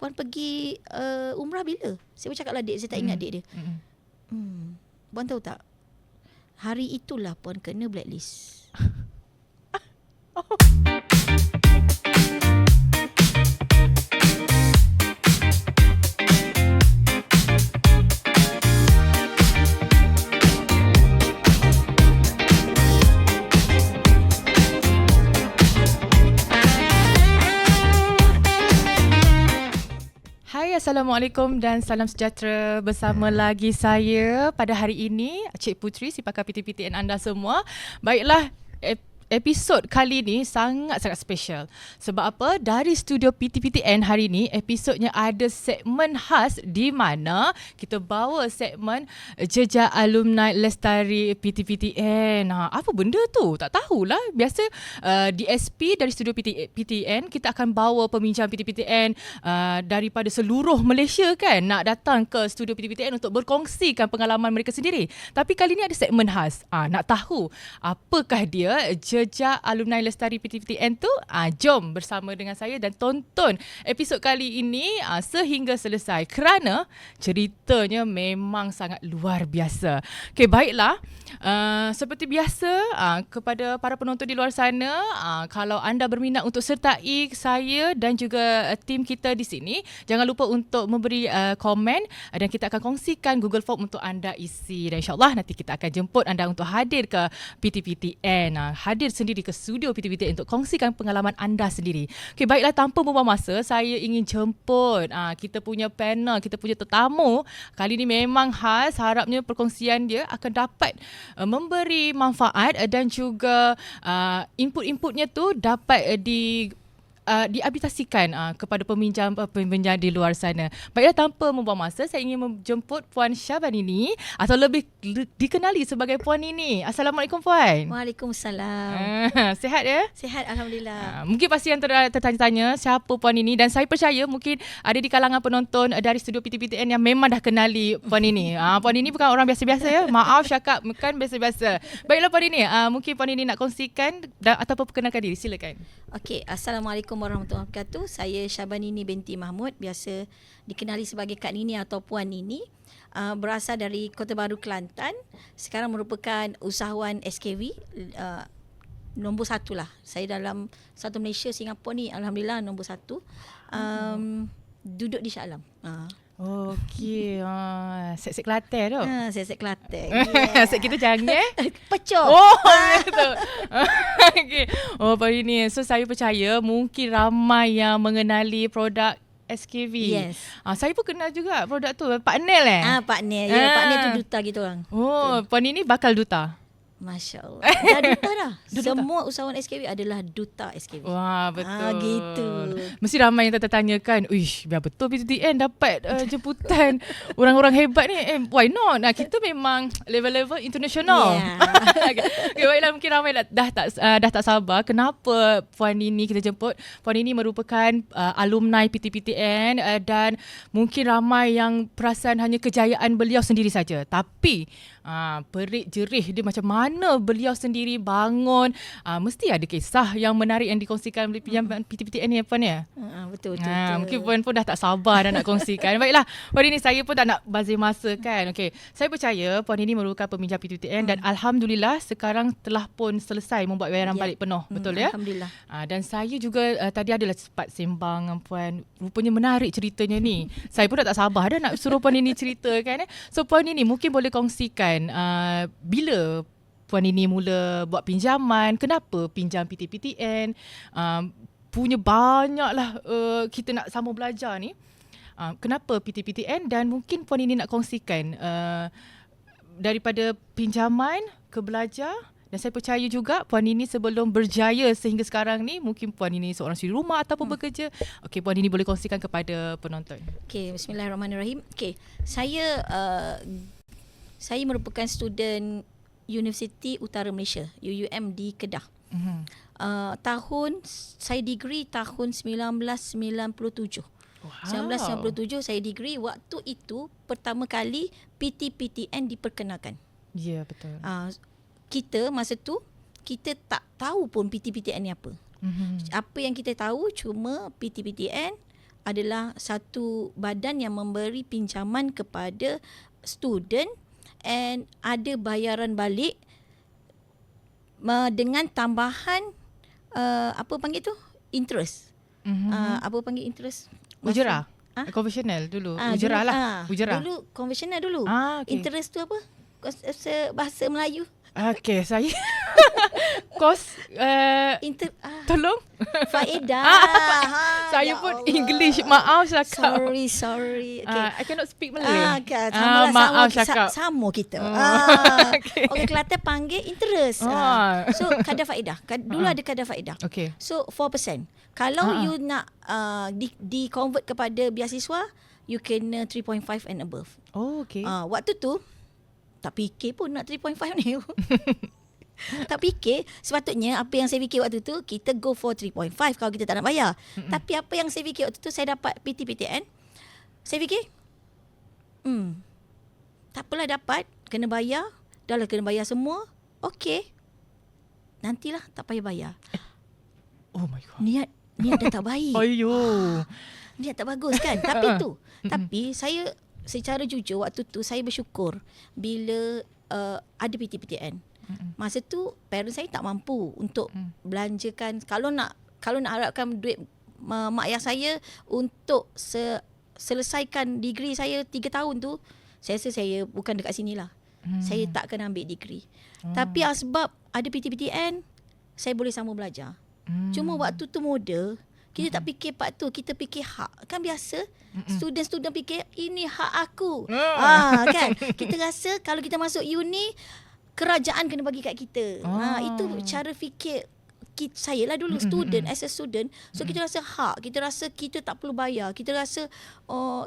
Puan pergi umrah bila? Saya bercakap lah date, saya tak ingat date dia. Puan tahu tak? Hari itulah Puan kena blacklist. Hai, Assalamualaikum dan salam sejahtera. Bersama lagi saya pada hari ini, Cik Putri, si pakar PTPTN anda semua. Baiklah, episod kali ni sangat-sangat special. Sebab apa? Dari studio PTPTN hari ni, episodnya ada segmen khas di mana kita bawa segmen Jejak Alumni Lestari PTPTN. Apa benda tu? Tak tahulah. Biasa DSP dari studio PTPTN, kita akan bawa peminjam PTPTN daripada seluruh Malaysia kan, nak datang ke studio PTPTN untuk berkongsikan pengalaman mereka sendiri. Tapi kali ni ada segmen khas. Nak tahu apakah dia Jejak Alumni Lestari PTPTN tu? Jom bersama dengan saya dan tonton episod kali ini sehingga selesai kerana ceritanya memang sangat luar biasa. Okey, baiklah. Seperti biasa, kepada para penonton di luar sana, kalau anda berminat untuk sertai saya dan juga tim kita di sini, jangan lupa untuk memberi komen dan kita akan kongsikan Google Form untuk anda isi. Dan insyaAllah nanti kita akan jemput anda untuk hadir ke PTPTN. Hadir sendiri ke studio PTPTN untuk kongsikan pengalaman anda sendiri. Okey, baiklah, tanpa membuang masa, saya ingin jemput kita punya panel, kita punya tetamu. Kali ni memang khas, harapnya perkongsian dia akan dapat memberi manfaat dan juga input-inputnya tu dapat diaplikasikan kepada peminjam di luar sana. Baiklah, tanpa membuang masa, saya ingin menjemput Puan Syabanini atau lebih dikenali sebagai Puan Nini. Assalamualaikum Puan. Waalaikumsalam. Sihat ya? Sihat, Alhamdulillah. Mungkin pasti yang tertanya-tanya siapa Puan Nini, dan saya percaya mungkin ada di kalangan penonton dari studio PTPTN yang memang dah kenali Puan Nini. Puan Nini bukan orang biasa-biasa ya. Maaf cakap, bukan biasa-biasa. Baiklah Puan Nini, mungkin Puan Nini nak kongsikan ataupun perkenalkan diri, silakan. Okey, Assalamualaikum warahmatullahi wabarakatuh. Saya Syabanini binti Mahmud, biasa dikenali sebagai Kak Nini atau Puan Nini. Berasal dari Kota Baru, Kelantan. Sekarang merupakan usahawan SKV. Nombor 1 lah. Saya dalam satu Malaysia, Singapura ni Alhamdulillah nombor 1. Duduk di Shah Alam. Okey, set Kelantan tu. Set Kelantan. Set kita jangan Pecah. Betul. Okey. Puan Nini, so saya percaya mungkin ramai yang mengenali produk SKV. Yes. Saya pun kenal juga produk tu. Pak Nel Partner. Ya, partner tu duta kita orang. Puan Nini bakal duta. Masya Allah. Dah duta dah. Semua usahawan SKV adalah duta SKV. Wah, betul. Gitu. Mesti ramai yang tertanyakan, "Uish, biar betul PTPTN dapat jemputan orang-orang hebat ni. Why not? Kita memang level-level international." Yeah. Okay, baiklah, mungkin ramai dah tak sabar. Kenapa Puan Nini kita jemput? Puan Nini merupakan alumni PTPTN dan mungkin ramai yang perasan hanya kejayaan beliau sendiri saja. Tapi perik jerih dia macam mana beliau sendiri bangun, mesti ada kisah yang menarik yang dikongsikan oleh PTPTN ni Puan ya. Betul. Mungkin Puan pun dah tak sabar dah nak kongsikan. Baiklah, Puan Nini, saya pun tak nak bazir masa kan. Okey, saya percaya Puan Nini merupakan peminjam PTPTN dan alhamdulillah sekarang telah pun selesai membuat bayaran balik penuh. Betul ya? Alhamdulillah. Dan saya juga tadi adalah sempat sembang dengan Puan. Rupanya menarik ceritanya ni. Saya pun dah tak sabar dah nak suruh Puan Nini ceritakan. So Puan Nini mungkin boleh kongsikan bila Puan Nini mula buat pinjaman, kenapa pinjam PTPTN, punya banyaklah kita nak sama belajar ni. Kenapa PTPTN, dan mungkin Puan Nini nak kongsikan daripada pinjaman ke belajar. Dan saya percaya juga Puan Nini sebelum berjaya sehingga sekarang ni, mungkin Puan Nini seorang suri rumah ataupun bekerja. Okey, Puan Nini boleh kongsikan kepada penonton. Okey, bismillahirrahmanirrahim. Okey, saya merupakan student Universiti Utara Malaysia, UUM di Kedah. Saya degree tahun 1997. Wow. 1997 saya degree. Waktu itu pertama kali PTPTN diperkenalkan. Ya, betul. Kita masa tu kita tak tahu pun PTPTN ni apa. Apa yang kita tahu cuma PTPTN adalah satu badan yang memberi pinjaman kepada student and ada bayaran balik dengan tambahan apa panggil tu? Interest. Apa panggil interest? Ujrah. Konvensional dulu. Ujrah lah. Ujrah. Dulu konvensional dulu. Okay. Interest tu apa? Bahasa Melayu. Okay, saya kos tolong. Faedah. Saya Ya pun Allah. English, maaf cakap. Sorry. Okay. I cannot speak Malay. Sama cakap. sama kita. Okay. Orang Kelantan panggil interest. So kadar faedah. Dulu ada kadar faedah. Okay. So 4%. Kalau you nak di convert kepada beasiswa, you kena 3.5 and above. Oh, okay. Waktu tu tak fikir pun nak 3.5 ni. Tak fikir. Sepatutnya apa yang saya fikir waktu tu, kita go for 3.5 kalau kita tak nak bayar. Tapi apa yang saya fikir waktu tu, saya dapat PTPTN. Saya fikir, tak apalah dapat, kena bayar. Dah lah kena bayar semua. Okey. Nantilah tak payah bayar. Oh my God. Niat dah tak baik. Ayyo. Niat tak bagus kan. Tapi saya secara jujur waktu tu saya bersyukur bila ada PTPTN. Masa tu parents saya tak mampu untuk belanjakan, kalau nak harapkan duit mak ayah saya untuk selesaikan degree saya 3 tahun tu, saya rasa saya bukan dekat sinilah. Saya tak akan ambil degree. Tapi sebab ada PTPTN, saya boleh sambung belajar. Cuma waktu tu muda, kita tak fikir part tu, kita fikir hak. Kan biasa student fikir ini hak aku. Kan? Kita rasa kalau kita masuk uni, kerajaan kena bagi kat kita. Itu cara fikir saya lah dulu, student, as a student. So kita rasa hak, kita rasa kita tak perlu bayar. Kita rasa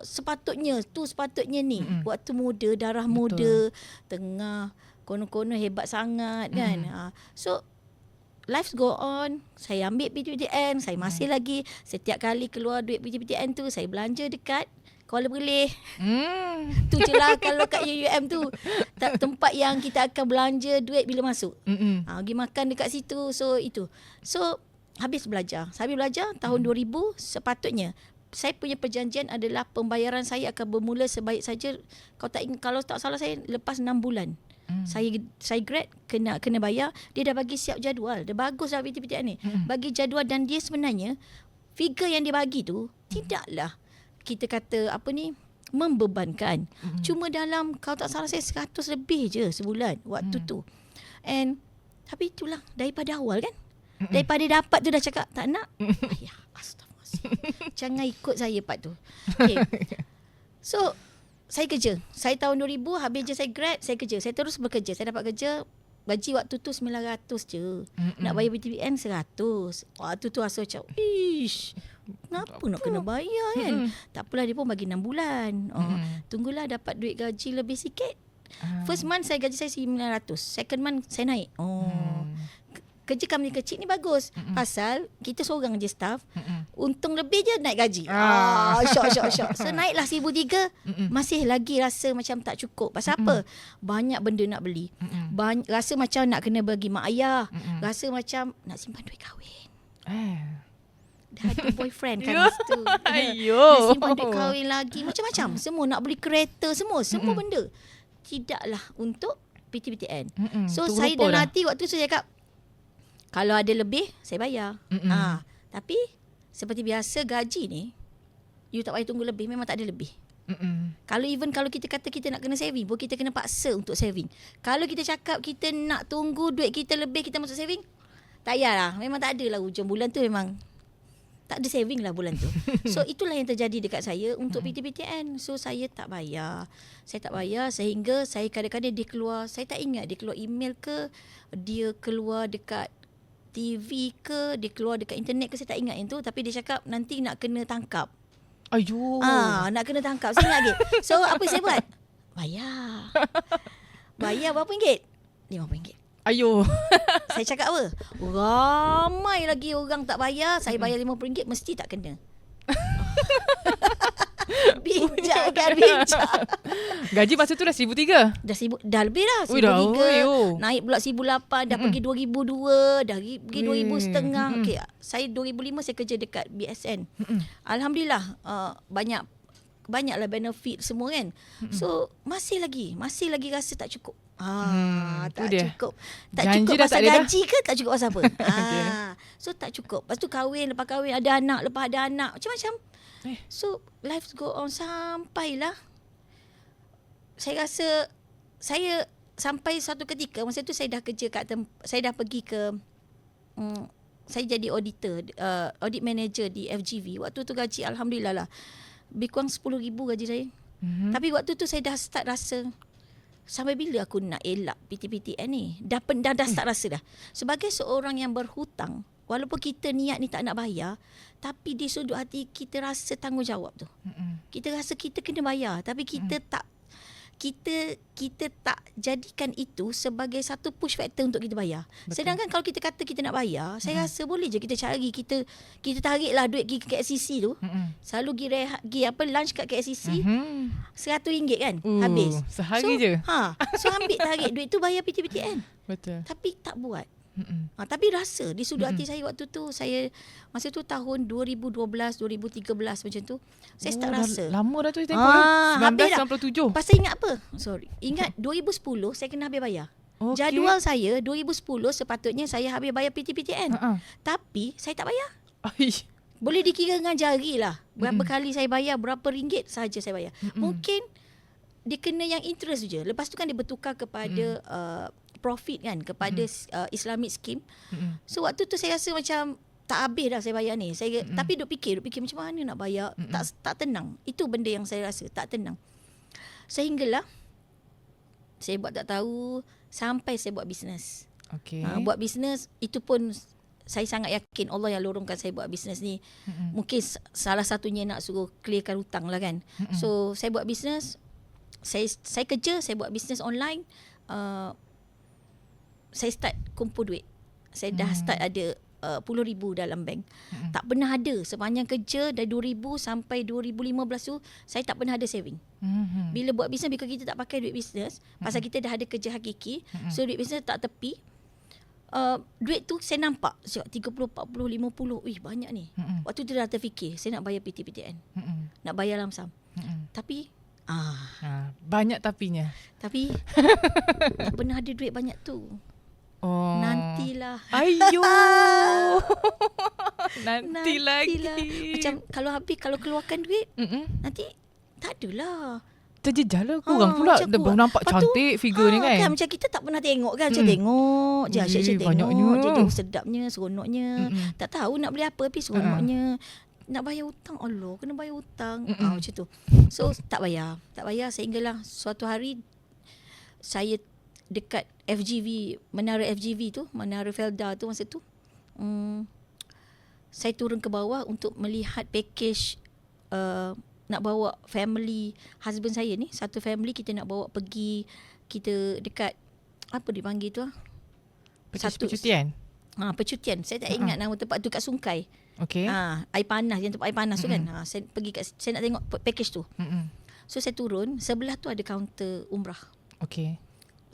sepatutnya ni. Waktu muda, darah muda, tengah kono-kono hebat sangat kan. So life go on. Saya ambil PTPTN, saya masih lagi setiap kali keluar duit PTPTN tu, saya belanja dekat Kuala Perleh. Tu je lah kalau kat UUM tu. Tempat yang kita akan belanja duit bila masuk. Pergi makan dekat situ. So itu. So habis belajar. Tahun 2000 sepatutnya. Saya punya perjanjian adalah pembayaran saya akan bermula sebaik saja. Kalau tak salah saya lepas 6 bulan. Saya grad kena bayar. Dia dah bagi siap jadual. Dia bagus lah PTPTN ni. Bagi jadual dan dia sebenarnya figure yang dia bagi tu tidaklah kita kata membebankan. Cuma dalam kalau tak salah saya 100 lebih je sebulan waktu tu. Tapi itulah daripada awal kan. Daripada dapat tu dah cakap tak nak. Ayah, astagfirullah. Jangan ikut saya part tu. Okay. So saya kerja. Saya tahun 2000 habis je saya grad, saya kerja. Saya terus bekerja. Saya dapat kerja, gaji waktu tu 900 je. Nak bayar PTPN 100. Waktu tu rasa macam, ish, kenapa nak kena bayar kan? Tak apalah, dia pun bagi 6 bulan. Tunggulah dapat duit gaji lebih sikit. First month gaji saya 900. Second month saya naik. Kerja company kecil ni bagus. Pasal kita seorang je staff. Untung lebih je naik gaji. Syok. So naiklah 1,300. Masih lagi rasa macam tak cukup. Pasal apa? Banyak benda nak beli. Rasa macam nak kena bagi mak ayah. Rasa macam nak simpan duit kahwin. Dah ada boyfriend kan masa tu. Nak simpan duit kahwin lagi. Macam-macam. Semua nak beli kereta. Semua benda. Tidaklah untuk PTPTN. So saya dalam hati waktu tu saya cakap, kalau ada lebih, saya bayar. Tapi, seperti biasa gaji ni, you tak payah tunggu lebih, memang tak ada lebih. Kalau kita kata kita nak kena saving pun, kita kena paksa untuk saving. Kalau kita cakap kita nak tunggu duit kita lebih, kita masuk saving, tak payahlah. Memang tak ada lah hujung bulan tu, memang tak ada saving lah bulan tu. So, itulah yang terjadi dekat saya untuk PTPTN. So, saya tak bayar. Sehingga saya kadang-kadang dia keluar, saya tak ingat dia keluar email ke, dia keluar dekat TV ke, dia keluar dekat internet ke, saya tak ingat yang tu. Tapi dia cakap nanti nak kena tangkap. Ayuh. Nak kena tangkap. Saya ingat lagi. So apa saya buat? Bayar berapa ringgit? RM50. Ayuh. Saya cakap apa? Ramai lagi orang tak bayar. Saya bayar RM50, mesti tak kena. Bijak. Gaji masa tu dah 1,300. Dah lebih dah. Ui, dah, 1,300. Naik pula 1,800. Dah pergi 2,200. Dah pergi 2,500. Okay, saya 2005 saya kerja dekat BSN. Alhamdulillah banyaklah benefit semua kan. So masih lagi rasa tak cukup. Tak cukup. Tak Janji cukup dah pasal tak ada gaji ke tak cukup pasal apa? So tak cukup. Lepas tu kahwin, lepas kahwin ada anak, lepas ada anak, macam-macam. So life go on sampailah saya rasa saya sampai satu ketika masa tu saya dah kerja saya dah pergi ke saya jadi auditor, audit manager di FGV. Waktu tu gaji alhamdulillah lah lebih kurang 10,000 gaji saya. Tapi waktu tu saya dah start rasa sampai bila aku nak elak PTPTN ni? Dah start rasa dah. Sebagai seorang yang berhutang, walaupun kita niat ni tak nak bayar, tapi di sudut hati kita rasa tanggungjawab tu. Kita rasa kita kena bayar, tapi kita tak jadikan itu sebagai satu push factor untuk kita bayar. Betul. Sedangkan kalau kita kata kita nak bayar, saya rasa boleh je kita cari, kita tariklah duit pergi ke KLCC tu. Selalu pergi lunch kat KLCC. RM100 kan habis. Sehari je. So ambil tarik duit tu bayar PTPTN. Betul. Tapi tak buat. Tapi rasa di sudut hati saya waktu tu, masa tu tahun 2012, 2013 macam tu, saya start rasa. Lama dah tu tempoh. 1997. Pasal ingat apa? Ingat 2010 saya kena habis bayar. Okay. Jadual saya 2010 sepatutnya saya habis bayar PTPTN. Tapi saya tak bayar. Boleh dikira dengan jari lah. Berapa kali saya bayar, berapa ringgit saja saya bayar. Mungkin dia kena yang interest je. Lepas tu kan dia bertukar kepada profit kan, kepada Islamic scheme. So waktu tu saya rasa macam tak habis dah saya bayar ni. Tapi duk fikir macam mana nak bayar. Tak tenang. Itu benda yang saya rasa tak tenang. Sehinggalah saya buat tak tahu sampai saya buat bisnes. Okay. Buat bisnes itu pun saya sangat yakin Allah yang lorongkan saya buat bisnes ni. Mungkin salah satunya nak suruh clearkan hutang lah kan. So saya buat bisnes, saya kerja, saya buat bisnes online. Saya start kumpul duit. Saya dah start ada RM10,000 dalam bank. Tak pernah ada sepanjang kerja dari 2000 sampai 2015 tu, saya tak pernah ada saving. Bila buat bisnes, bila kita tak pakai duit bisnes, pasal kita dah ada kerja hakiki, so duit bisnes tak tepi. Duit tu saya nampak 30, 40, 50. Banyak ni. Waktu tu dah terfikir saya nak bayar PTPTN. Nak bayar lamsam. Tapi banyak tapinya. Tapi tak pernah ada duit banyak tu. Nantilah. Ayo. Nanti lagi. Macam kalau keluarkan duit, nanti tak adalah. Terjejal lah kurang pula. Nampak cantik figure ni kan. Macam kita tak pernah tengok kan. Macam tengok je. Asyik tengok. Jadi sedapnya, seronoknya. Tak tahu nak beli apa tapi seronoknya. Nak bayar hutang. Allah, kena bayar hutang. Macam tu. So tak bayar. Sehinggalah suatu hari saya dekat FGV, Menara FGV tu, Menara Felda tu masa tu. Saya turun ke bawah untuk melihat package nak bawa family husband saya ni, satu family kita nak bawa pergi, kita dekat apa dipanggil tu percutian. Percutian. Saya tak ingat nama tempat tu, kat Sungkai. Okey. Air panas, yang tempat air panas tu kan. Saya pergi saya nak tengok package tu. So saya turun, sebelah tu ada kaunter umrah. Okey.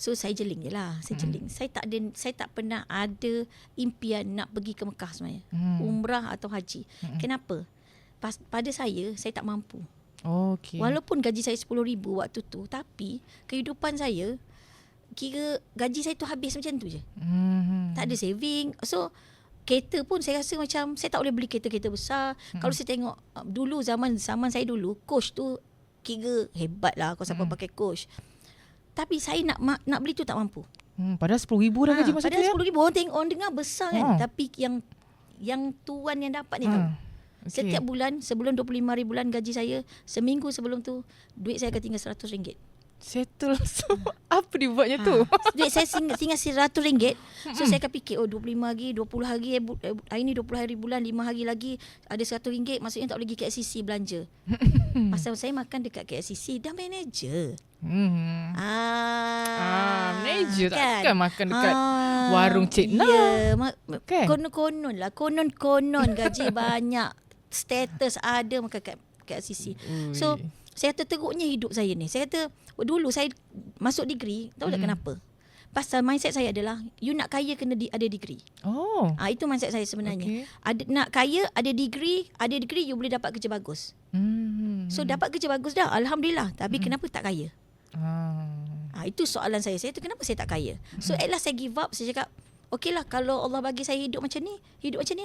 So saya jeling je lah. Saya tak pernah ada impian nak pergi ke Mekah sebenarnya. Umrah atau haji. Kenapa? Pada saya tak mampu. Okay. Walaupun gaji saya 10,000 waktu tu, tapi kehidupan saya, kira gaji saya tu habis macam tu je. Tak ada saving. So kereta pun saya rasa macam saya tak boleh beli kereta-kereta besar. Kalau saya tengok dulu, zaman saya dulu, Coach tu kira hebat lah kalau siapa pakai Coach. Tapi saya nak beli tu tak mampu. Padahal 10,000 dah gaji masa tu ya. Padahal 10,000 orang tengok, orang dengar besar kan. Tapi yang tuan yang dapat ni tahu. Setiap bulan, sebelum 25 hari bulan gaji saya, seminggu sebelum tu duit saya akan tinggal RM100. Settle. So, apa dibuatnya tu? Duit saya tinggal RM100. So saya akan fikir, 25 hari, 20 hari, hari ni 20 hari bulan, 5 hari lagi ada RM100, maksudnya tak boleh pergi KLCC belanja. Pasal saya makan dekat KLCC dah manager. Manager takkan makan dekat warung Cik Ya, kan? Konon-konon lah. Konon gaji banyak, status ada makan kat KLCC. So Saya kata teruknya hidup saya ni. Saya kata dulu saya masuk degree, tahu tak kenapa? Pasal mindset saya adalah you nak kaya kena ada degree. Oh. Itu mindset saya sebenarnya. Okay. Nak kaya ada degree you boleh dapat kerja bagus. So dapat kerja bagus dah, alhamdulillah. Tapi kenapa tak kaya? Itu soalan saya. Saya tu kenapa saya tak kaya? So at last saya give up. Saya cakap okey lah, kalau Allah bagi saya hidup macam ni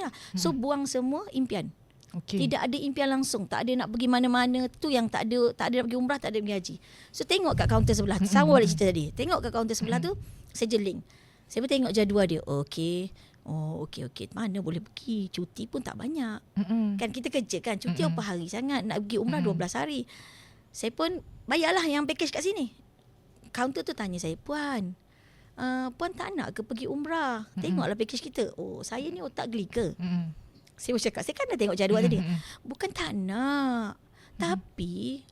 lah. So buang semua impian. Okay. Tidak ada impian langsung. Tak ada nak pergi mana-mana. Tu yang tak ada nak pergi umrah, tak ada pergi haji. So tengok kat kaunter sebelah tu. Sama ada cerita tadi. Tengok kat kaunter sebelah tu, saya jeling. Saya pun tengok jadual dia. Okey. Okey. Mana boleh pergi? Cuti pun tak banyak. Kan kita kerja kan. Cuti berapa hari sangat. Nak pergi umrah 12 hari. Saya pun bayarlah yang package kat sini. Kaunter tu tanya saya, Puan tak nak ke pergi umrah? Tengoklah package kita. Oh, saya ni otak geli ke? Saya cakap, saya kan dah tengok jadual tadi. Bukan tak nak. Tapi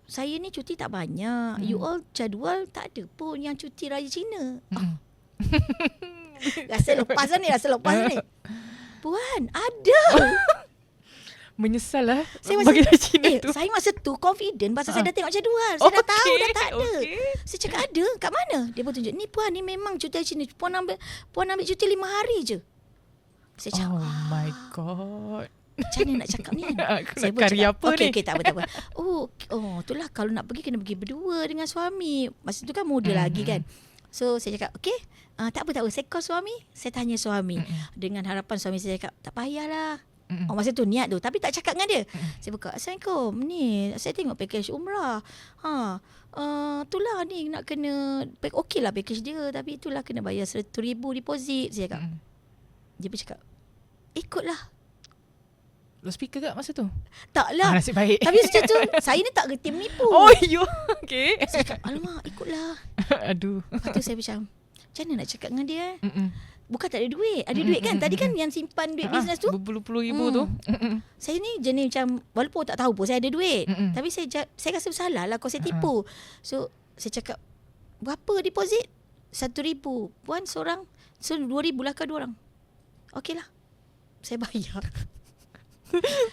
saya ni cuti tak banyak. You all jadual tak ada pun yang cuti raya Cina. Rasa lepas ni. Puan, ada. Menyesal lah Saya bagi dari Cina tu. Saya masa tu confident pasal saya dah tengok jadual. Saya dah tahu dah tak ada. Saya cakap ada. Kat mana? Dia pun tunjuk. Ni Puan, ni memang cuti Cina. Puan ambil cuti 5 hari je. Saya cakap, Oh my god. macam mana nak cakap ni kan? Aku Saya nak pun karya cakap, apa ni? Okey, tak apa. Itulah kalau nak pergi kena pergi berdua dengan suami. Masa tu kan muda lagi kan. So saya cakap, okey, tak apa. Saya call suami, saya tanya suami. Dengan harapan suami saya cakap, tak payahlah. Masa tu niat tu, tapi tak cakap dengan dia. Saya buka, Assalamualaikum, ni saya tengok package umrah. Itulah ni nak kena, okey lah package dia, tapi itulah kena bayar 100,000 deposit. Saya cakap. Dia pun cakap, ikutlah. Speaker kat masa tu? Taklah. Nasib baik. Tapi macam tu, saya ni tak reti menipu. Oh, you okay. Saya cakap, alamak, ikutlah. Aduh. Lepas tu saya macam mana nak cakap dengan dia? Bukan tak ada duit. Ada duit kan? Tadi kan yang simpan duit bisnes tu. Berpuluh-puluh ribu tu. Saya ni jenis macam, walaupun tak tahu pun saya ada duit. Tapi saya rasa bersalah lah kalau saya tipu. So, saya cakap, berapa deposit? 1,000. Puan seorang. So, 2,000 lah ke 2 orang? Okey lah. Saya bayar.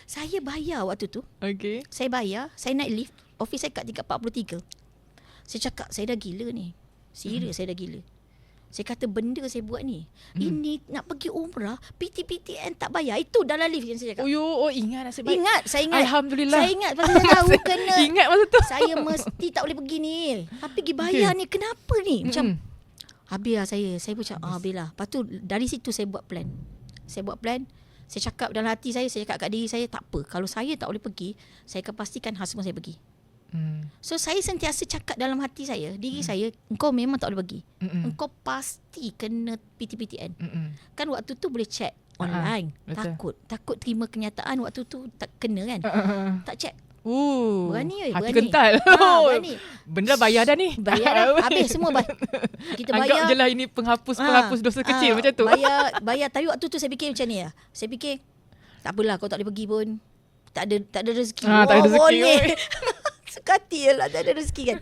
Saya bayar waktu tu. Okay. Saya bayar. Saya naik lift. Office saya kat tingkat 43. Saya cakap, saya dah gila ni. Serius, saya dah gila. Saya kata benda saya buat ni. Ini nak pergi umrah, PTPTN tak bayar. Itu dalam lift yang saya cakap. Ingat nasib baik. Saya ingat. Alhamdulillah. Saya ingat pasal saya tahu kena. Ingat masa tu. Saya mesti tak boleh pergi ni. Tapi pergi bayar ni kenapa ni? Macam habis lah saya pun cakap habis lah. Lepas tu dari situ saya buat plan. Saya cakap dalam hati saya cakap kat diri saya, tak apa. Kalau saya tak boleh pergi, saya akan pastikan husband saya pergi. So saya sentiasa cakap dalam hati saya, diri saya, engkau memang tak boleh pergi. Engkau pasti kena PTPTN. Kan waktu tu boleh check online. Takut terima kenyataan waktu tu tak kena kan. Tak check. Berani. Hati kental. Berani. Benda bayar dah ni. Bayar dah. Habis semua kita bayar. Anggap je lah ini penghapus dosa kecil macam tu. Bayar. Tapi waktu tu saya fikir macam ni lah. Saya fikir, tak apalah kau tak boleh pergi pun. Tak ada rezeki. Tak ada rezeki. Boleh. Sekati lah, tak ada rezeki kan.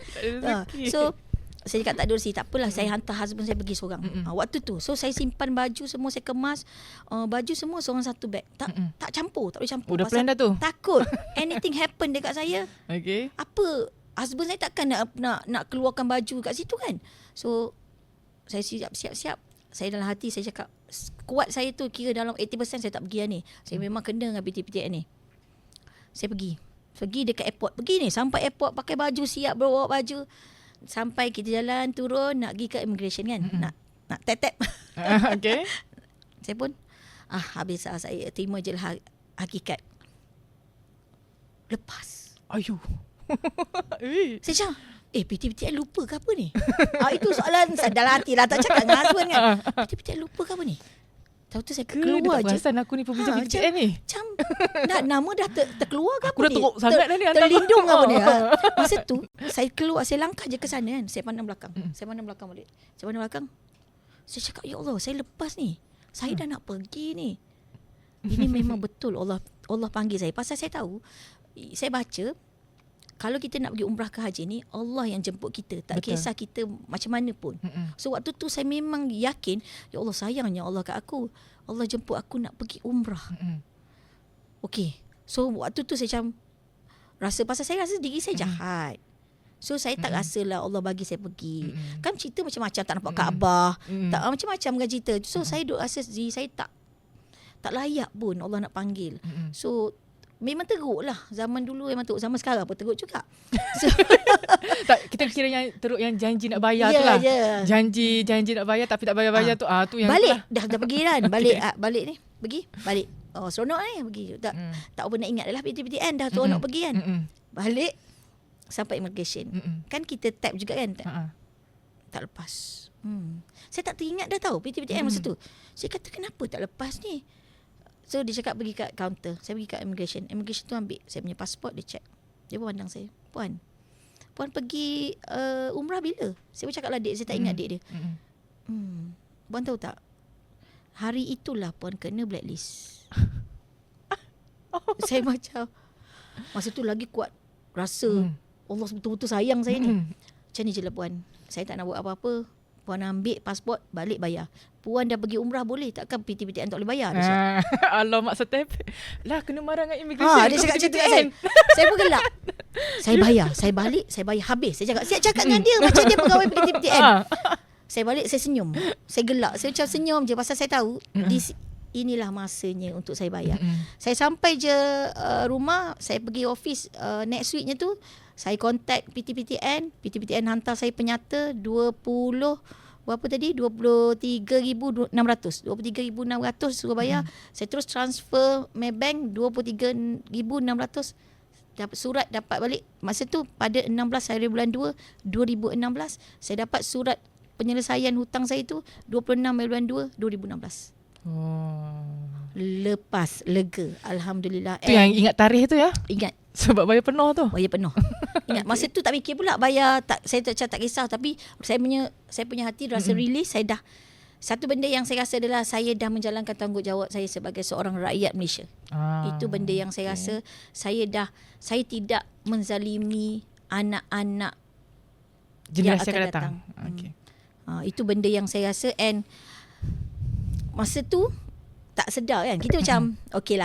So saya cakap tak ada rezeki, tak apalah, saya hantar husband saya pergi seorang. Waktu tu so saya simpan baju semua, saya kemas baju semua seorang satu beg. Tak campur, tak boleh campur. Dah plan dah tu. Takut anything happen dekat saya. Okay. Apa husband saya takkan nak keluarkan baju kat situ kan. So saya siap. Saya dalam hati saya cakap, kuat saya tu kira dalam 80% saya tak pergi lah ni. Saya memang kena dengan PTPTN ni. Saya pergi dekat airport. Pergi ni sampai airport pakai baju siap, bawa baju. Sampai kita jalan turun nak pergi ke immigration kan. Nak tap. Okay. Saya pun habis lah, saya terima je lah hakikat. Lepas. Ayu. Saya macam PTPTN lupa ke apa ni? Itu soalan dalam hati lah, tak cakap dengan husband kan. PTPTN lupa ke apa ni? Tahu tu saya keluar je. Perasan aku ni pembincang PTPTN ni. Macam nama dah terkeluar ke apa ni? Aku dah teruk sangat dah ni. Terlindung apa ni? Masa tu saya keluar, saya langkah je ke sana kan. Saya pandang belakang. Saya pandang belakang. Saya cakap, ya Allah, saya lepas ni. Saya dah nak pergi ni. Ini memang betul Allah panggil saya. Pasal saya tahu, saya baca, kalau kita nak pergi umrah ke haji ni, Allah yang jemput kita. Tak Betul. kisah kita macam mana pun. So waktu tu saya memang yakin, ya Allah, sayangnya Allah kat aku. Allah jemput aku nak pergi umrah. Okey. So waktu tu saya macam, pasal saya rasa diri saya jahat. So saya tak rasalah Allah bagi saya pergi. Kan cerita macam-macam, tak nampak Kaabah, tak macam-macam kan cerita. So saya duk rasa diri saya tak layak pun Allah nak panggil. So memang teruk lah. Zaman dulu memang teruk. Zaman sekarang pun teruk juga. So, Tak, kita kira yang teruk yang janji nak bayar tu lah. Janji nak bayar tapi tak bayar-bayar tu. Tu yang balik dah pergi kan. Balik ni. Balik. Oh, seronok ni pergi. Tak apa nak ingat dah lah PTPTN dah seronok pergi kan. Balik sampai immigration. Kan kita tap juga kan. Tak lepas. Saya tak teringat dah tahu PTPTN masa tu. Saya kata kenapa tak lepas ni. So dia cakap pergi kat counter. Saya pergi kat immigration. Immigration tu ambil saya punya pasport, dia check. Dia pun pandang saya. Puan pergi umrah bila? Saya pun cakap lah date. Saya tak ingat date dia. Puan tahu tak? Hari itulah puan kena blacklist. Saya macam masa tu lagi kuat rasa Allah betul-betul sayang saya ni. Macam ni je lah puan. Saya tak nak buat apa-apa. Puan ambil pasport, balik bayar. Puan dah pergi umrah boleh. Takkan PTPTN tak boleh bayar? Alamak setep. Lah kena marah dengan immigration. Dia cakap macam tu kan. Saya pun gelak. Saya bayar. Saya balik, saya bayar habis. Saya cakap dengan dia macam dia pegawai PTPTN. Saya balik, saya senyum. Saya gelak. Saya macam senyum je pasal saya tahu inilah masanya untuk saya bayar. Saya sampai je rumah, saya pergi office next weeknya tu, saya contact PTPTN hantar saya penyata 23,600 suruh bayar. Saya terus transfer Maybank 23,600. Dapat surat dapat balik masa tu pada 16 hari bulan 2 2016. Saya dapat surat penyelesaian hutang saya tu 26 hari bulan 2 2016. Lepas lega, alhamdulillah. Tu yang ingat tarikh tu ya? Ingat. Sebab bayar penuh tu. Bayar penuh. Ingat masa tu tak fikir pula bayar, saya tak kisah, tapi saya punya hati rasa release. Saya dah, satu benda yang saya rasa adalah saya dah menjalankan tanggungjawab saya sebagai seorang rakyat Malaysia. Itu benda yang saya rasa saya tidak menzalimi anak-anak generasi yang akan datang. Itu benda yang saya rasa. And masa tu tak sedar kan. Kita macam okey,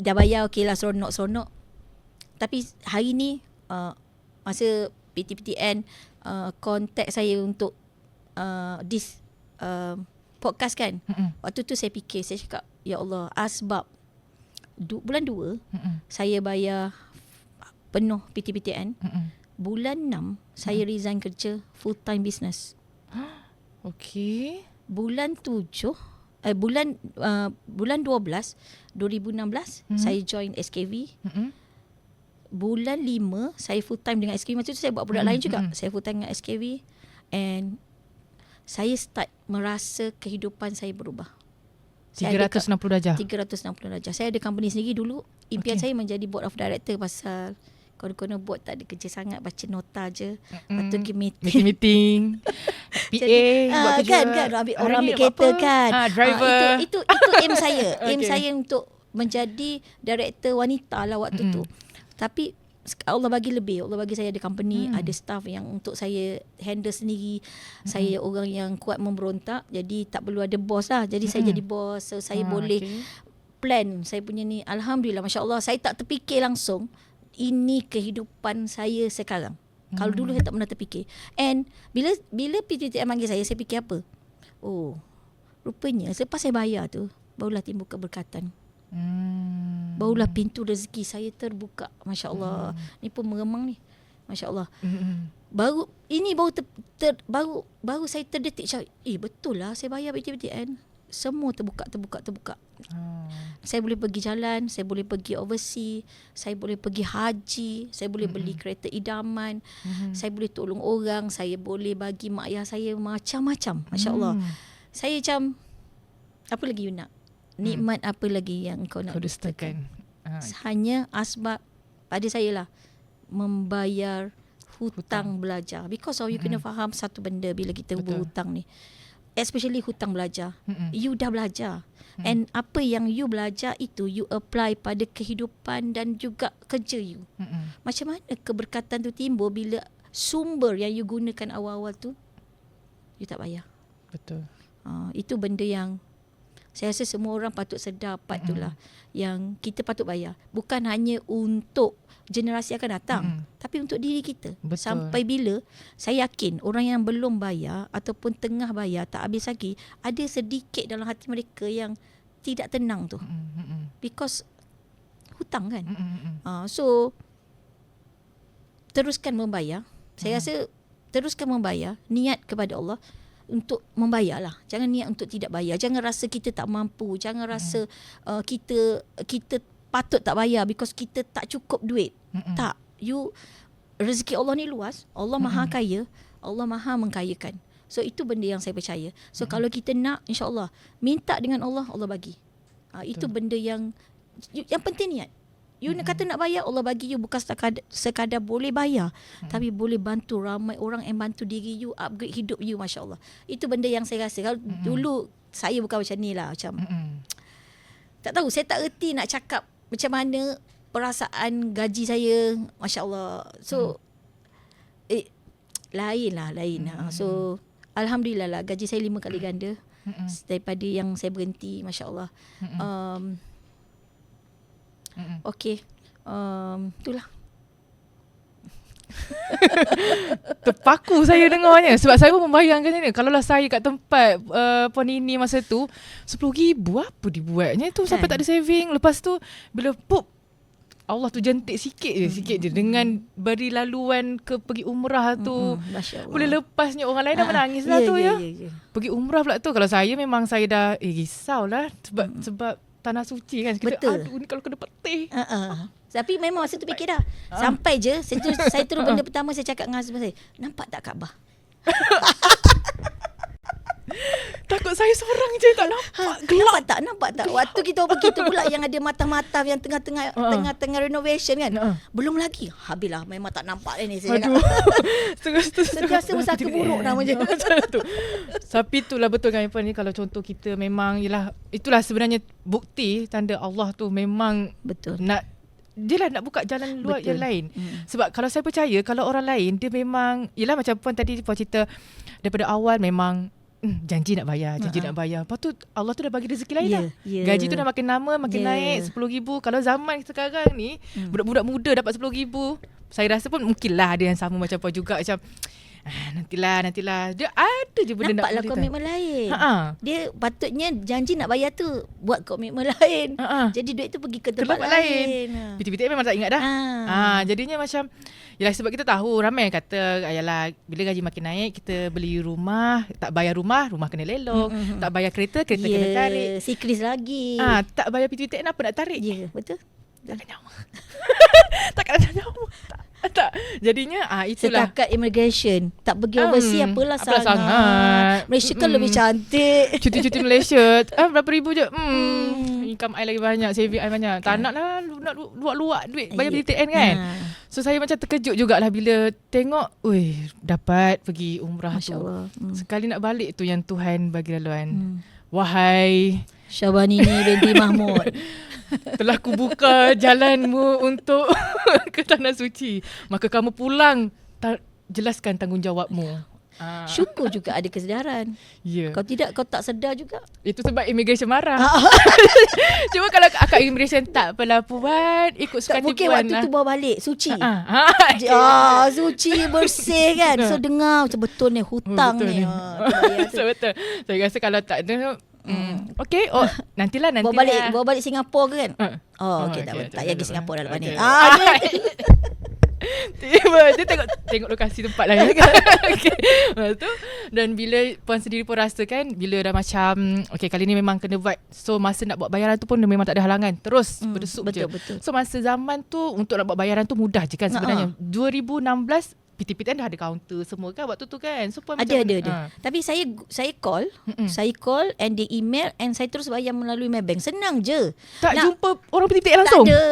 dah bayar, okey lah, seronok. Tapi hari ni masa PTPTN contact saya untuk this podcast kan. Waktu tu saya fikir, saya cakap ya Allah, asbab bulan 2 saya bayar penuh PTPTN. Bulan 6 saya resign kerja full time business. Okey. Bulan 12 2016 saya join SKV. Bulan 5 saya full time dengan SKV. Masa tu saya buat produk lain juga. Saya full time dengan SKV. And saya start merasa kehidupan saya berubah. 360 darjah. 360 darjah. Saya ada company sendiri dulu. Impian saya menjadi board of director pasal konon-konon board tak ada kerja sangat, baca nota je. Lepas tu pergi meeting. PA buat kerja. Kan orang ambil kereta kan. Driver. Itu aim saya. Aim saya untuk menjadi director wanita lah waktu tu. Tapi Allah bagi lebih. Allah bagi saya ada company, ada staff yang untuk saya handle sendiri. Saya orang yang kuat memberontak, jadi tak perlu ada bos lah. Jadi saya jadi bos. So saya boleh plan saya punya ni. Alhamdulillah, Masya Allah. Saya tak terfikir langsung ini kehidupan saya sekarang. Kalau dulu saya tak pernah terfikir. And bila PTTM panggil saya fikir apa? Oh, rupanya selepas saya bayar tu, barulah timbul keberkatan. Barulah pintu rezeki saya terbuka. Masya Allah. Ni pun meremang ni. Masya Allah. Baru saya terdetik macam, betul lah saya bayar PTPTN. Semua terbuka. Saya boleh pergi jalan, saya boleh pergi overseas, saya boleh pergi haji, saya boleh beli kereta idaman, saya boleh tolong orang, saya boleh bagi mak ayah saya macam-macam. Masya Allah. Saya macam, apa lagi you nak? Nikmat apa lagi yang kau nak dustakan? Hanya asbab pada saya lah, membayar hutang belajar. Because of you kena faham satu benda bila kita berhutang ni, especially hutang belajar. You dah belajar. And apa yang you belajar itu you apply pada kehidupan dan juga kerja you. Macam mana keberkatan tu timbul bila sumber yang you gunakan awal-awal tu you tak bayar. Betul. Itu benda yang Saya rasa semua orang patut sedar part itulah yang kita patut bayar. Bukan hanya untuk generasi akan datang, tapi untuk diri kita. Betul. Sampai bila, saya yakin orang yang belum bayar ataupun tengah bayar tak habis lagi, ada sedikit dalam hati mereka yang tidak tenang tu. Because hutang kan. So teruskan membayar. Saya rasa teruskan membayar, niat kepada Allah untuk membayarlah. Jangan niat untuk tidak bayar. Jangan rasa kita tak mampu. Jangan rasa kita patut tak bayar because kita tak cukup duit. Tak. Rezeki Allah ni luas. Allah Maha Kaya. Allah Maha mengkayakan. So itu benda yang saya percaya. So kalau kita nak, insya-Allah minta dengan Allah, Allah bagi. Itu benda yang penting niat. You kata nak bayar, Allah bagi you bukan sekadar boleh bayar, tapi boleh bantu ramai orang yang bantu diri you, upgrade hidup you, masya-Allah. Itu benda yang saya rasa. Kalau dulu saya bukan macam ni lah, macam tak tahu, saya tak erti nak cakap macam mana perasaan gaji saya, masya-Allah. So lain. So alhamdulillah lah, gaji saya 5 kali ganda daripada yang saya berhenti, masya-Allah. Okey. Itulah. Terpaku saya dengarnya. Sebab saya pun membayangkan ni. Kalaulah saya kat tempat Puan Nini masa tu, 10,000 apa dibuatnya tu sampai tak ada saving. Lepas tu bila Allah tu jentik sikit je dengan beri laluan ke pergi umrah tu. Masya-Allah. Boleh lepasnya orang lain dah menangis lah tu ya. Pergi umrah pula tu. Kalau saya memang saya dah risaulah sebab tanah suci kan. Kita, aduh ni kalau kena petih. Tapi memang masa tu fikir dah. Sampai je saya terus benda pertama saya cakap dengan husband saya, nampak tak Kaabah? Takut saya seorang je tak nampak. Gelap. Nampak tak? Waktu kita pergi tu pula yang ada mata-mata yang tengah renovation kan. Belum lagi. Habislah memang tak nampak ni saya cakap. Sentiasa bersangka buruk namanya. Tapi itulah betul kan Irfan ni, kalau contoh kita memang itulah sebenarnya bukti tanda Allah tu memang betul. Dia nak buka jalan luar yang lain. Sebab kalau saya percaya, kalau orang lain dia memang macam Puan tadi Puan cerita daripada awal memang janji nak bayar. Lepas tu Allah tu dah bagi rezeki lain dah. Gaji tu dah makin lama makin naik 10,000. Kalau zaman sekarang ni budak-budak muda dapat 10,000, saya rasa pun mungkinlah ada yang sama macam Puan juga, macam nantilah. Dia ada je benda nampaklah nak komitmen lain. Dia patutnya janji nak bayar tu buat komitmen lain. Jadi duit tu pergi ke tempat lain. PT-PT memang tak ingat dah. Jadinya macam sebab kita tahu ramai yang kata ayalah bila gaji makin naik kita beli rumah, tak bayar rumah kena lelong, tak bayar kereta kena tarik. Sikris lagi. Tak bayar PT-PT apa nak tarik? Ya, betul. Takkan nyawa. Takkan nyawa. Tak. Jadinya itulah. Setakat immigration tak pergi overseas apalah sangat. Malaysia kan lebih cantik. Cuti Malaysia berapa ribu je. Income I lagi banyak, saving I banyak. Tak nak lah nak luak-luak duit bayar PTN kan. So saya macam terkejut jugalah bila tengok dapat pergi umrah tu. Sekali nak balik tu yang Tuhan bagi laluan. Wahai Syabanini binti Mahmud, telah kubuka jalanmu untuk ke tanah suci. Maka kamu pulang, jelaskan tanggungjawabmu. Syukur juga ada kesedaran. Kalau tidak kau tak sedar juga. Itu sebab immigration marah. Cuma kalau akak immigration tak apalah Puan, ikut suka hati Puan. Waktu tu bawa balik suci. Suci bersih kan. So dengar macam betul ni hutang ni. Betul. Saya rasa kalau tak ada okey, nantilah. Bawa balik Singapura ke kan? Okey, tak payah pergi Singapura dah lepas ni. Tiba dia tengok lokasi tempat lain kan. Lepas tu dan bila Puan sendiri pun rasa kan bila dah macam okey kali ni memang kena buat. So masa nak buat bayaran tu pun memang tak ada halangan. Terus berdesuk je. Betul. So masa zaman tu untuk nak buat bayaran tu mudah je kan sebenarnya. 2016 PT-PT dah ada kaunter semua kan waktu tu kan. So Puan ada. Tapi saya call, and they email and saya terus bayar melalui Maybank. Senang je. Tak jumpa orang PT langsung. Tak ada.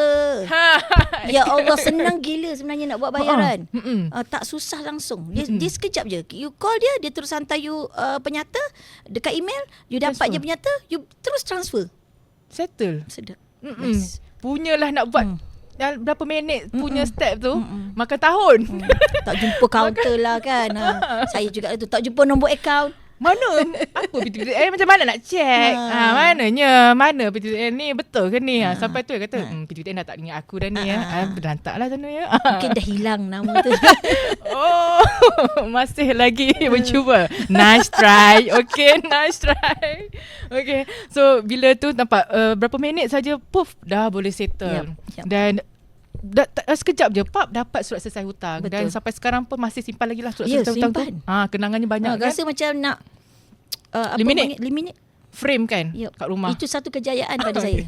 Ya Allah, senang gila sebenarnya nak buat bayaran. Tak susah langsung. Dia sekejap je. You call dia terus hantar you penyata dekat email, you dapat je penyata, you terus transfer. Settle. Sedap. Punyalah nak buat berapa minit punya step tu makan tahun. Tak jumpa kaunter lah kan. Saya juga tu tak jumpa nombor akaun. Mana apa PTPTN macam mana nak check? Mana PTPTN ni betul ke ni? Sampai tu dia kata PTPTN dah tak ingat aku dah ni berantaklah sana ya. Mungkin dah hilang nama tu. Oh, masih lagi mencuba. Nice try. Okay, nice try. Okay. So bila tu nampak berapa minit saja puff dah boleh settle. Yep. Dan sekejap je pap dapat surat selesai hutang. Betul. Dan sampai sekarang pun masih simpan lagi lah surat selesai hutang tu. Kenangannya banyak kan. Rasa macam nak eliminate frame kan kat rumah. Itu satu kejayaan pada saya.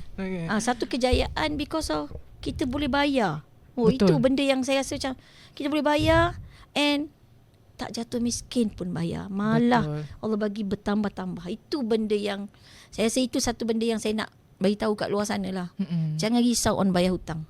Satu kejayaan because of kita boleh bayar. Betul. Itu benda yang saya rasa macam kita boleh bayar and tak jatuh miskin pun bayar. Malah betul. Allah bagi bertambah-tambah. Itu benda yang saya rasa itu satu benda yang saya nak bagi tahu kat luar sana lah. Jangan risau on bayar hutang.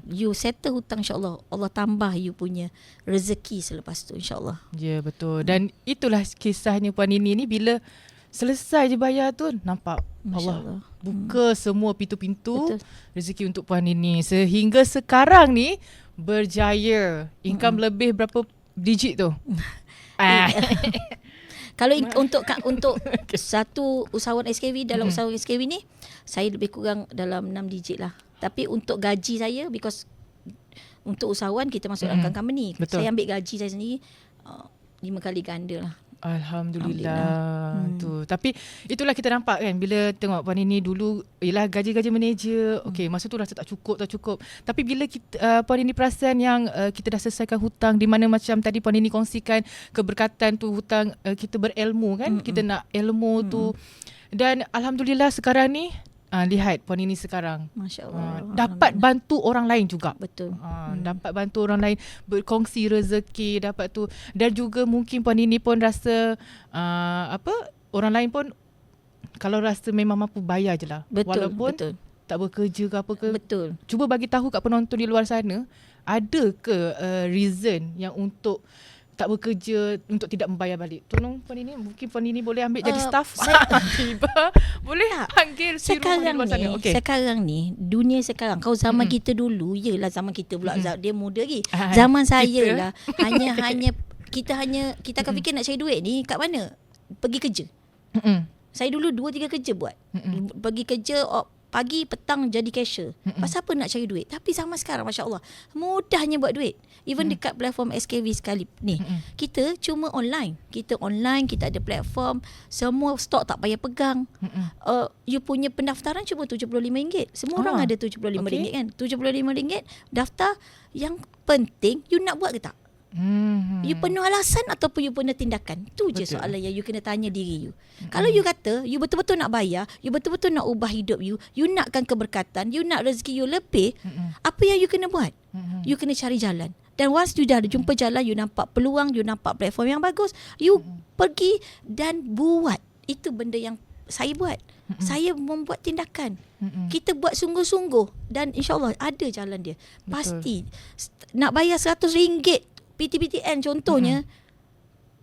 You settle hutang, insyaAllah Allah tambah you punya rezeki selepas tu, insyaAllah. Ya, betul. Dan itulah kisahnya Puan Nini ni. Bila selesai je bayar tu, nampak Allah buka semua pintu-pintu rezeki untuk Puan Nini. Sehingga sekarang ni berjaya. Income lebih berapa digit tu? Kalau untuk satu usahawan SKV, dalam usahawan SKV ni saya lebih kurang dalam 6 digit lah. Tapi untuk gaji saya, because untuk usahawan kita masuk dalam company. Betul. Saya ambil gaji saya sendiri 5 kali ganda lah. Alhamdulillah. Tu. Tapi itulah kita nampak kan, bila tengok Puan Nini dulu ialah gaji-gaji manager. Okey, masa tu rasa tak cukup. Tapi bila kita Puan Nini perasan yang kita dah selesaikan hutang, di mana macam tadi Puan Nini kongsikan keberkatan tu hutang, kita berilmu kan, kita nak ilmu tu. Dan alhamdulillah sekarang ni lihat Puan Nini sekarang, Masya-Allah, dapat bantu orang lain juga. Betul. Dapat bantu orang lain, berkongsi rezeki, dapat tu. Dan juga mungkin Puan Nini pun rasa orang lain pun kalau rasa memang mampu bayar je lah. Walaupun tak bekerja ke apa ke. Betul. Cuba bagi tahu kat penonton di luar sana, ada ke reason yang untuk tak bekerja, untuk tidak membayar balik? Tolong Puan Nini, mungkin Puan Nini boleh ambil jadi staff. Tiba boleh panggil si rumah di luar sana. Sekarang ni, dunia sekarang, kau zaman kita dulu, yelah zaman kita pula, dia muda lagi. Zaman saya lah, kita akan fikir nak cari duit ni kat mana? Pergi kerja. Saya dulu 2-3 kerja buat. Pergi kerja pagi, petang jadi cashier. Pasal apa nak cari duit? Tapi zaman sekarang, Masya Allah, mudahnya buat duit. Even dekat platform SKV sekali ni, kita cuma online. Kita online, kita ada platform. Semua stok tak payah pegang. You punya pendaftaran cuma RM75. Semua orang ada RM75 kan. RM75 daftar. Yang penting, you nak buat ke tak? You penuh alasan ataupun you penuh tindakan? Tu je soalan yang you kena tanya diri you. Kalau you kata you betul-betul nak bayar, you betul-betul nak ubah hidup you nakkan keberkatan, you nak rezeki you lebih, apa yang you kena buat? You kena cari jalan. Dan once you dah jumpa jalan, you nampak peluang, you nampak platform yang bagus, you pergi dan buat. Itu benda yang saya buat. Saya membuat tindakan. Kita buat sungguh-sungguh dan insyaAllah ada jalan dia. Pasti nak bayar RM100 PTPTN contohnya,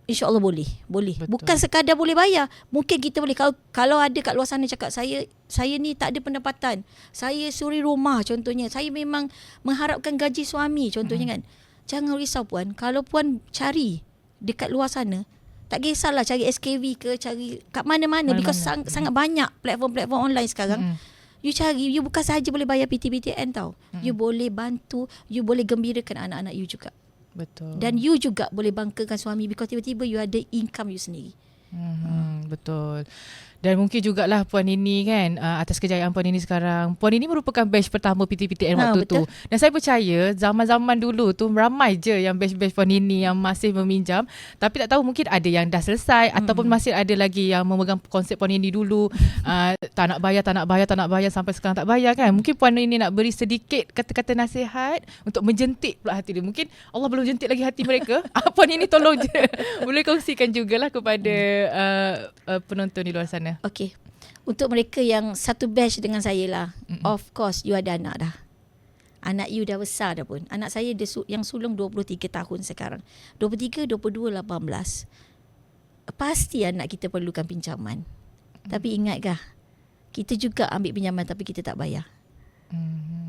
insyaAllah boleh. Betul. Bukan sekadar boleh bayar. Mungkin kita boleh, kalau ada kat luar sana cakap, saya ni tak ada pendapatan, saya suri rumah contohnya, saya memang mengharapkan gaji suami contohnya kan. Jangan risau Puan. Kalau Puan cari dekat luar sana, tak kisahlah cari SKV ke, cari kat mana-mana. Because sangat banyak platform-platform online sekarang. You cari, you bukan sahaja boleh bayar PTPTN tau. You boleh bantu, you boleh gembirakan anak-anak you juga. Betul. Dan you juga boleh banggakan suami because tiba-tiba you ada income you sendiri. Betul. Dan mungkin jugalah Puan Nini kan, atas kejayaan Puan Nini sekarang. Puan Nini merupakan batch pertama PTPTN waktu tu. Dan saya percaya zaman-zaman dulu tu ramai je yang batch-batch Puan Nini yang masih meminjam. Tapi tak tahu, mungkin ada yang dah selesai ataupun masih ada lagi yang memegang konsep Puan Nini dulu. Tak nak bayar sampai sekarang tak bayar kan. Mungkin Puan Nini nak beri sedikit kata-kata nasihat untuk menjentik pula hati dia. Mungkin Allah belum jentik lagi hati mereka. Puan Nini tolong je. Boleh kongsikan jugalah kepada penonton di luar sana. Okay. Untuk mereka yang satu batch dengan saya lah, of course you ada anak dah. Anak you dah besar dah pun. Anak saya yang sulung 23 tahun sekarang. 23, 22, 18. Pasti anak kita perlukan pinjaman. Tapi ingatkah, kita juga ambil pinjaman tapi kita tak bayar.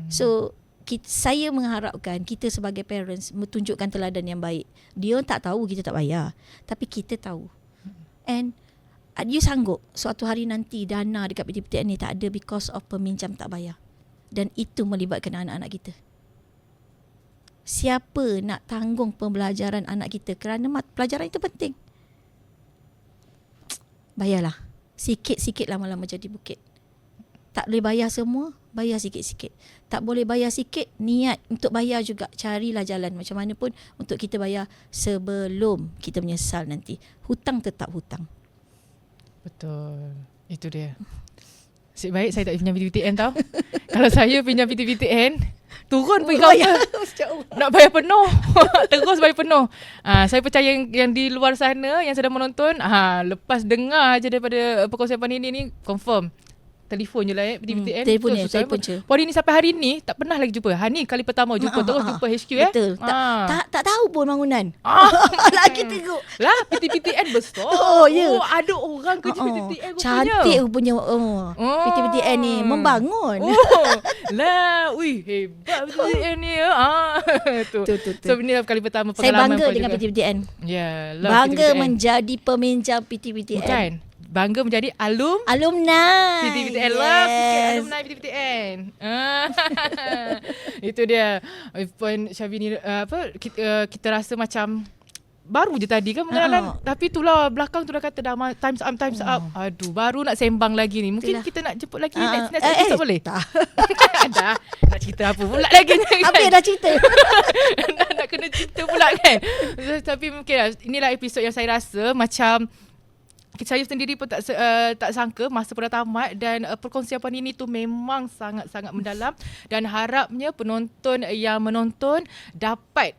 So saya mengharapkan kita sebagai parents menunjukkan teladan yang baik. Dia tak tahu kita tak bayar, tapi kita tahu. And you sanggup suatu hari nanti dana dekat PTPTN ni tak ada because of peminjam tak bayar. Dan itu melibatkan anak-anak kita. Siapa nak tanggung pembelajaran anak kita? Kerana pelajaran itu penting. Bayarlah. Sikit-sikit lama-lama jadi bukit. Tak boleh bayar semua, bayar sikit-sikit. Tak boleh bayar sikit, niat untuk bayar juga. Carilah jalan macam mana pun untuk kita bayar sebelum kita menyesal nanti. Hutang tetap hutang. Betul. Itu dia. Nasib baik saya tak pinjam PTPTN tau. Kalau saya pinjam PTPTN, turun pergi counter. Nak bayar penuh. Terus bayar penuh. Saya percaya yang di luar sana yang sedang menonton, lepas dengar je daripada perkongsian Puan Nini ni, confirm. Telefon je lah PTPTN. Telefon je. Puan Nini sampai hari ni tak pernah lagi jumpa. Ni kali pertama jumpa. Terus jumpa HQ Betul. Tak tahu pun bangunan. Lagi teruk. Lah PTPTN besar. Ada orang kerja PTPTN rupanya. Cantik rupanya. PTPTN ni membangun. Lah, hebat PTPTN ni. Tu. So ini kali pertama saya pengalaman bangga dengan PTPTN. Bangga PTPTN. Menjadi peminjam PTPTN. Bukan. Bangga menjadi alumni PTPTN. Love alumni PTPTN. Itu dia. Puan Syabini, kita rasa macam baru je tadi kan mengenalan. Tapi itulah belakang tu dah kata dah time's up. Aduh, baru nak sembang lagi ni. Mungkin kita nak jemput lagi next episode boleh? Tak. Dah. Nak cerita apa pula lagi kan? Apa yang dah cerita? nak kena cerita pula kan? Tapi mungkin inilah episod yang saya rasa macam saya sendiri pun tak sangka masa pun dah tamat, dan perkongsian Puan Nini tu memang sangat-sangat mendalam, dan harapnya penonton yang menonton dapat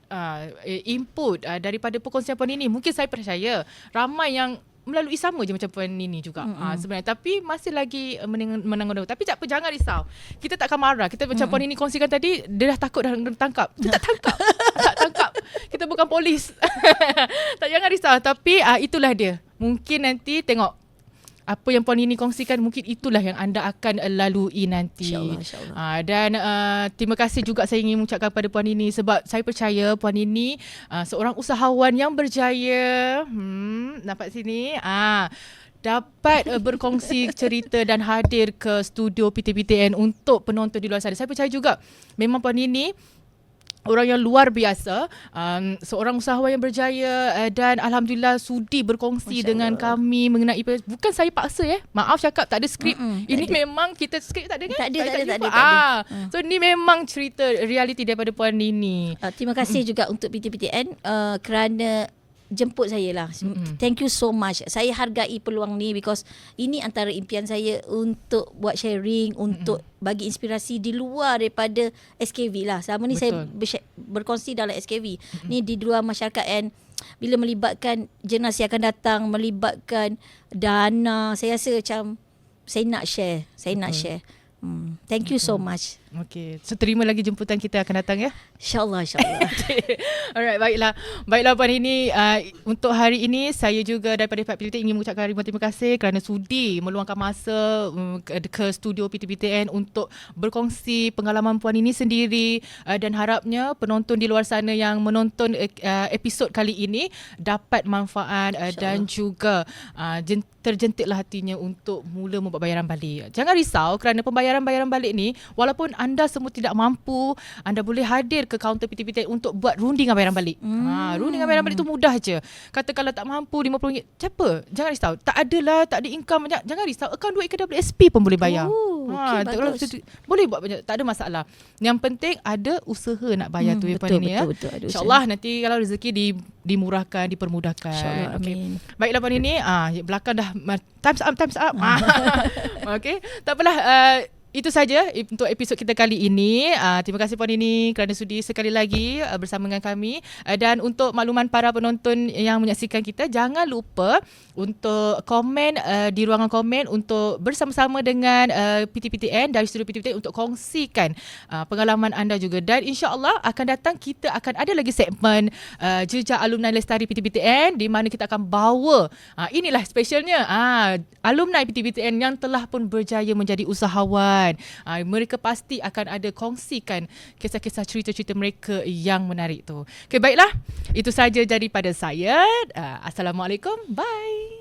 input daripada perkongsian Puan Nini. Mungkin saya percaya ramai yang melalui sama je macam Puan Nini juga sebenarnya, tapi masih lagi menanggung. Tapi jangan risau, kita takkan marah. Kita macam Puan Nini kongsikan tadi, dia dah takut dah tangkap. Kita tak tangkap. Tak tangkap. Kita bukan polis. Tak, jangan risau. Tapi itulah dia. Mungkin nanti tengok apa yang Puan Nini kongsikan, mungkin itulah yang anda akan lalui nanti. InsyaAllah. Dan terima kasih juga saya ingin mengucapkan kepada Puan Nini, sebab saya percaya Puan Nini seorang usahawan yang berjaya. Nampak sini. Dapat berkongsi cerita dan hadir ke studio PTPTN untuk penonton di luar sana. Saya percaya juga memang Puan Nini orang yang luar biasa, seorang usahawan yang berjaya, dan alhamdulillah sudi berkongsi dengan kami mengenai, bukan saya paksa maaf cakap tak ada skrip. Ini memang kita skrip tak ada kan? Tak ada. So ni memang cerita realiti daripada Puan Nini. Terima kasih juga untuk PTPTN kerana jemput saya lah. Thank you so much. Saya hargai peluang ni because ini antara impian saya untuk buat sharing, untuk bagi inspirasi di luar daripada SKV lah. Selama ni saya berkongsi dalam SKV. Ni di luar masyarakat, and bila melibatkan generasi akan datang, melibatkan dana, saya rasa macam saya nak share. Thank you so much. Okay. So terima lagi jemputan kita akan datang ya. InsyaAllah. Okay. Alright, baiklah Puan Nini, untuk hari ini saya juga daripada Pihak PTPTN ingin mengucapkan ribuan terima kasih kerana sudi meluangkan masa ke studio PTPTN untuk berkongsi pengalaman Puan Nini sendiri, dan harapnya penonton di luar sana yang menonton episod kali ini dapat manfaat dan juga terjentiklah hatinya untuk mula membuat bayaran balik. Jangan risau kerana pembayaran balik ni, walaupun anda semua tidak mampu, anda boleh hadir ke kaunter PTPTN untuk buat rundingan bayaran balik. Rundingan bayaran balik tu mudah je. Kata kalau tak mampu RM50, siapa? Jangan risau. Tak adalah, tak ada income banyak. Jangan risau. Akaun duit ke WSP pun boleh bayar. Boleh buat banyak. Tak ada masalah. Yang penting ada usaha nak bayar tu. Betul. InsyaAllah nanti kalau rezeki dimurahkan, dipermudahkan. InsyaAllah. Okay. Baiklah Puan Nini, belakang dah time's up. Okay. Tak apalah. Itu saja untuk episod kita kali ini. Terima kasih Puan Nini kerana sudi sekali lagi bersama dengan kami. Dan untuk makluman para penonton yang menyaksikan kita, jangan lupa untuk komen di ruangan komen untuk bersama-sama dengan PTPTN dari studio PTPTN untuk kongsikan pengalaman anda juga. Dan insya-Allah akan datang kita akan ada lagi segmen Jejak Alumni Lestari PTPTN di mana kita akan bawa inilah specialnya alumni PTPTN yang telah pun berjaya menjadi usahawan. Mereka pasti akan ada kongsikan kisah-kisah cerita-cerita mereka yang menarik tu. Okay, baiklah. Itu saja daripada saya. Assalamualaikum. Bye.